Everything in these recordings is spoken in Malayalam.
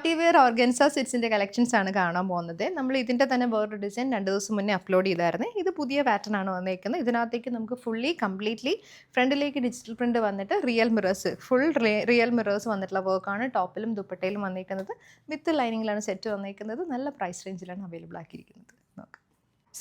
പാർട്ടി വെയർ ഓർഗൻസ സെറ്റ്സിൻ്റെ കളക്ഷൻസ് ആണ് കാണാൻ പോകുന്നത്. നമ്മൾ ഇതിൻ്റെ തന്നെ വേറൊരു ഡിസൈൻ 2 ദിവസം മുന്നേ അപ്ലോഡ് ചെയ്തായിരുന്നു. ഇത് പുതിയ പാറ്റേൺ ആണ് വന്നേക്കുന്നത്. ഇതിനകത്തേക്ക് നമുക്ക് കംപ്ലീറ്റ്ലി ഫ്രണ്ടിലേക്ക് ഡിജിറ്റൽ പ്രിന്റ് വന്നിട്ട് റിയൽ മിറേഴ്സ് റിയൽ മിറേഴ്സ് വന്നിട്ടുള്ള വർക്കാണ് ടോപ്പിലും ദുപ്പട്ടയിലും വന്നേക്കുന്നത്. വിത്ത് ലൈനിങ്ങിലാണ് സെറ്റ് വന്നേക്കുന്നത്. നല്ല പ്രൈസ് റേഞ്ചിലാണ് അവൈലബിൾ ആക്കിയിരിക്കുന്നത്. നോക്കാം.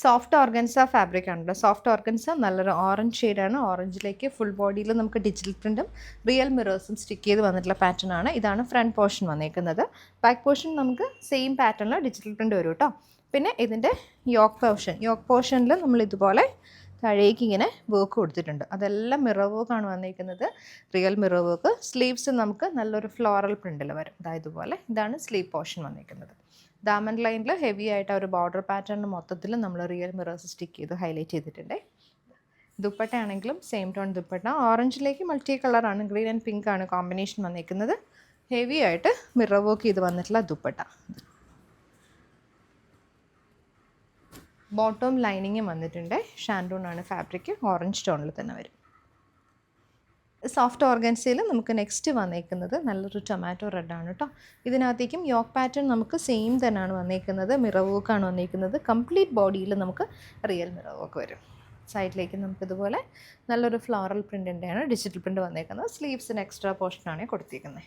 സോഫ്റ്റ് ഓർഗൻസ ഫാബ്രിക് ആണ്. സോഫ്റ്റ് ഓർഗൻസ നല്ലൊരു ഓറഞ്ച് ഷെയ്ഡാണ്. ഓറഞ്ചിലേക്ക് ഫുൾ ബോഡിയിൽ നമുക്ക് ഡിജിറ്റൽ പ്രിൻറ്റും റിയൽ മിറേഴ്സും സ്റ്റിക്ക് ചെയ്ത് വന്നിട്ടുള്ള പാറ്റേൺ ആണ്. ഇതാണ് ഫ്രണ്ട് പോർഷൻ വന്നേക്കുന്നത്. ബാക്ക് പോർഷൻ നമുക്ക് സെയിം പാറ്റേണിൽ ഡിജിറ്റൽ പ്രിൻറ്റ് വരും കേട്ടോ. പിന്നെ ഇതിൻ്റെ യോക്ക് പോർഷനിൽ നമ്മൾ ഇതുപോലെ താഴേക്ക് ഇങ്ങനെ വർക്ക് കൊടുത്തിട്ടുണ്ട്. അതെല്ലാം മിറർ വർക്കാണ് വന്നിരിക്കുന്നത്. Real mirror work. സ്ലീവ്സ് നമുക്ക് നല്ലൊരു ഫ്ലോറൽ പ്രിൻറ്റിൽ വരും. ഇതുപോലെ ഇതാണ് സ്ലീവ് പോർഷൻ വന്നിരിക്കുന്നത്. ദാമൻ ലൈനിൽ ഹെവി ആയിട്ട് ഒരു ബോർഡർ പാറ്റേൺ മൊത്തത്തിൽ നമ്മൾ റിയൽ മിറേഴ്സ് സ്റ്റിക്ക് ചെയ്ത് ഹൈലൈറ്റ് ചെയ്തിട്ടുണ്ട്. ദുപ്പട്ട ആണെങ്കിലും സെയിം ടോൺ ദുപ്പട്ട. ഓറഞ്ചിലേക്ക് മൾട്ടി കളറാണ്, ഗ്രീൻ ആൻഡ് പിങ്ക് ആണ് കോമ്പിനേഷൻ വന്നിരിക്കുന്നത്. ഹെവി ആയിട്ട് മിറർ വർക്ക് ചെയ്ത് വന്നിട്ടുള്ള ദുപ്പട്ട. ബോട്ടം ലൈനിങ്ങും വന്നിട്ടുണ്ട്. ഷാൻഡൂൺ ആണ് ഫാബ്രിക്. ഓറഞ്ച് ടോണിൽ തന്നെ വരും. സോഫ്റ്റ് ഓർഗൻസയിൽ നമുക്ക് നെക്സ്റ്റ് വന്നേക്കുന്നത് നല്ലൊരു ടൊമാറ്റോ റെഡാണ് കേട്ടോ. ഇതിനകത്തേക്കും യോക്ക് പാറ്റേൺ നമുക്ക് സെയിം തന്നെയാണ് വന്നേക്കുന്നത്. മിറർ വർക്കാണ് വന്നേക്കുന്നത്. കംപ്ലീറ്റ് ബോഡിയിൽ നമുക്ക് റിയൽ മിറർ വർക്ക് വരും. സൈഡിലേക്ക് നമുക്കിതുപോലെ നല്ലൊരു ഫ്ലോറൽ പ്രിൻറ്റിൻ്റെയാണ് ഡിജിറ്റൽ പ്രിൻറ്റ് വന്നേക്കുന്നത്. സ്ലീവ്സിന് എക്സ്ട്രാ പോർഷനാണ് കൊടുത്തിരിക്കുന്നത്.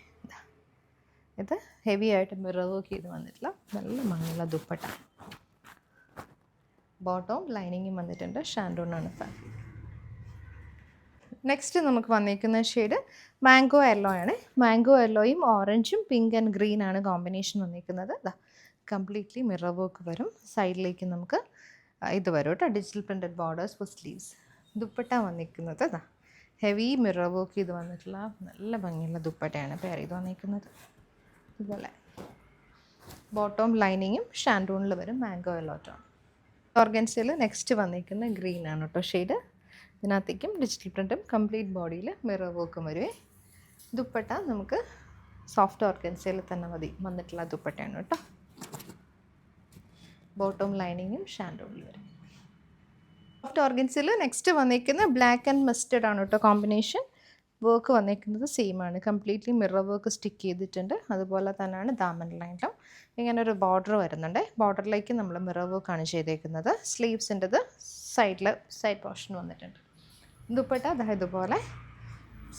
ഇത് ഹെവി ആയിട്ട് മിറർ വർക്ക് ചെയ്ത് വന്നിട്ടുള്ള നല്ല മങ്ങുള്ള ദുപ്പട്ട. ബോട്ടവും ലൈനിങ്ങും വന്നിട്ടുണ്ട്. ഷാൻഡൂൺ ആണ് ഫാബ്രിക്. നെക്സ്റ്റ് നമുക്ക് വന്നിരിക്കുന്ന ഷെയ്ഡ് മാംഗോ യെല്ലോ ആണ്. മാംഗോ യെല്ലോയും ഓറഞ്ചും പിങ്ക് ആൻഡ് ഗ്രീൻ ആണ് കോമ്പിനേഷൻ വന്നിരിക്കുന്നത്. കംപ്ലീറ്റ്ലി മിറർ വർക്ക് വരും. സൈഡിലേക്ക് നമുക്ക് ഇത് വരും കേട്ടോ, digital printed borders for sleeves. Dupatta വന്നിരിക്കുന്നത് ഹെവി മിറർ വർക്ക് ചെയ്ത് വന്നിട്ടുള്ള നല്ല ഭംഗിയുള്ള ദുപ്പട്ടയാണ് പെയർ ചെയ്ത് വന്നിരിക്കുന്നത്. ഇതുപോലെ ബോട്ടം ലൈനിങ്ങും ഷാൻഡൂണിൽ വരും. Mango yellow tone. ഓർഗൻസയിൽ നെക്സ്റ്റ് വന്നിരിക്കുന്ന ഗ്രീൻ ആണ് കേട്ടോ ഷെയ്ഡ്. ഇതിനകത്തേക്കും ഡിജിറ്റൽ പ്രിൻറ്റും കംപ്ലീറ്റ് ബോഡിയിൽ മിറർ വർക്കും വരുവേ. ദുപ്പട്ട നമുക്ക് സോഫ്റ്റ് ഓർഗൻസയിൽ തന്നെ വന്നിട്ടുള്ള ദുപ്പട്ടയാണ് കേട്ടോ. ബോട്ടം ലൈനിങ്ങും ഷാൻഡൂണിൽ വരും. സോഫ്റ്റ് ഓർഗൻസയിൽ നെക്സ്റ്റ് വന്നിരിക്കുന്ന ബ്ലാക്ക് ആൻഡ് മസ്റ്റേർഡ് ആണ് കേട്ടോ കോമ്പിനേഷൻ. വർക്ക് വന്നിരിക്കുന്നത് സെയിം ആണ്. കംപ്ലീറ്റ്ലി മിറർ വർക്ക് സ്റ്റിക്ക് ചെയ്തിട്ടുണ്ട്. അതുപോലെ തന്നെയാണ് ദാമൻ ലൈനിലും ഇങ്ങനെ ഒരു ബോർഡർ വരുന്നുണ്ട്. ബോർഡറിലേക്ക് നമ്മൾ മിറർ വർക്കാണ് ചെയ്തേക്കുന്നത്. സ്ലീവ്സിൻ്റെത് സൈഡ് പോർഷൻ വന്നിട്ടുണ്ട്. ദുപ്പട്ട ഇതുപോലെ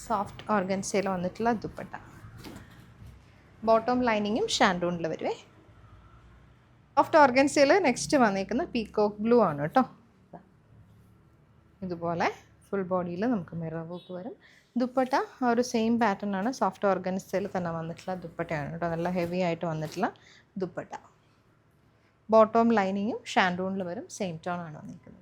സോഫ്റ്റ് ഓർഗൻസയിൽ വന്നിട്ടുള്ള ദുപ്പട്ട. ബോട്ടം ലൈനിങ്ങും ഷാൻഡൂണിൽ വരുവേ. സോഫ്റ്റ് ഓർഗൻസയിൽ നെക്സ്റ്റ് വന്നിരിക്കുന്ന പീകോക്ക് ബ്ലൂ ആണ് കേട്ടോ. ഇതുപോലെ ഫുൾ ബോഡിയിൽ നമുക്ക് മിറർ വർക്ക് വരും. ദുപ്പട്ട ഒരു സെയിം പാറ്റേൺ ആണ്. സോഫ്റ്റ് ഓർഗൻസയിൽ തന്നെ വന്നിട്ടുള്ള ദുപ്പട്ടയാണ് കേട്ടോ. നല്ല ഹെവി ആയിട്ട് വന്നിട്ടുള്ള ദുപ്പട്ട. ബോട്ടം ലൈനിങ്ങും ഷാൻഡൂണിൽ വരും. സെയിം ടോൺ ആണ് വന്നിരിക്കുന്നത്.